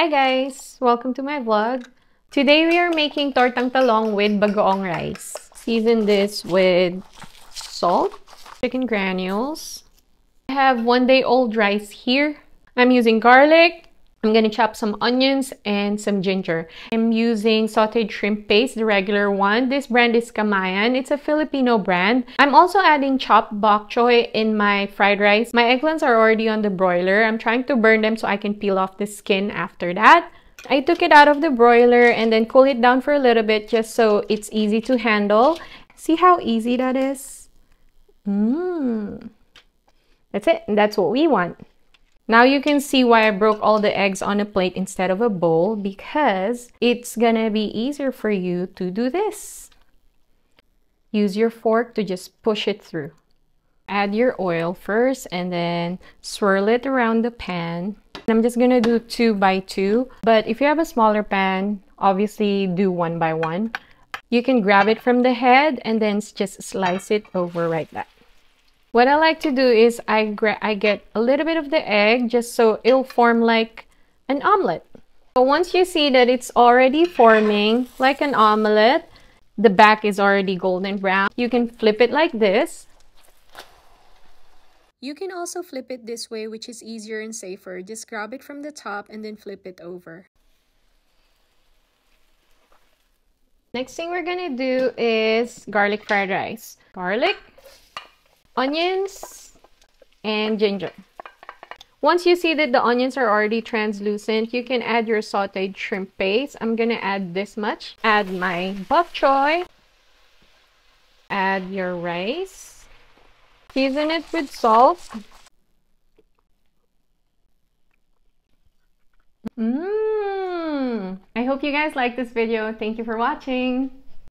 Hi guys! Welcome to my vlog. Today we are making tortang talong with bagoong rice. Season this with salt, chicken granules. I have 1-day-old rice here. I'm using garlic. I'm gonna chop some onions and some ginger. I'm using sauteed shrimp paste, the regular one. This brand is Kamayan. It's a Filipino brand. I'm also adding chopped bok choy in my fried rice. My eggplants are already on the broiler. I'm trying to burn them so I can peel off the skin after that. I took it out of the broiler and then cool it down for a little bit just so it's easy to handle. See how easy that is? That's it. That's what we want. Now you can see why I broke all the eggs on a plate instead of a bowl, because it's gonna be easier for you to do this. Use your fork to just push it through. Add your oil first and then swirl it around the pan. I'm just gonna do 2 by 2, but if you have a smaller pan, obviously do 1 by 1. You can grab it from the head and then just slice it over like that. What I like to do is I get a little bit of the egg just so it'll form like an omelet. So once you see that it's already forming like an omelet, the back is already golden brown, you can flip it like this. You can also flip it this way, which is easier and safer. Just grab it from the top and then flip it over. Next thing we're gonna do is garlic fried rice. Garlic, onions, and ginger. Once you see that the onions are already translucent, you can add your sauteed shrimp paste. I'm gonna add this much. Add my bok choy. Add your rice. Season it with salt. I hope you guys like this video. Thank you for watching.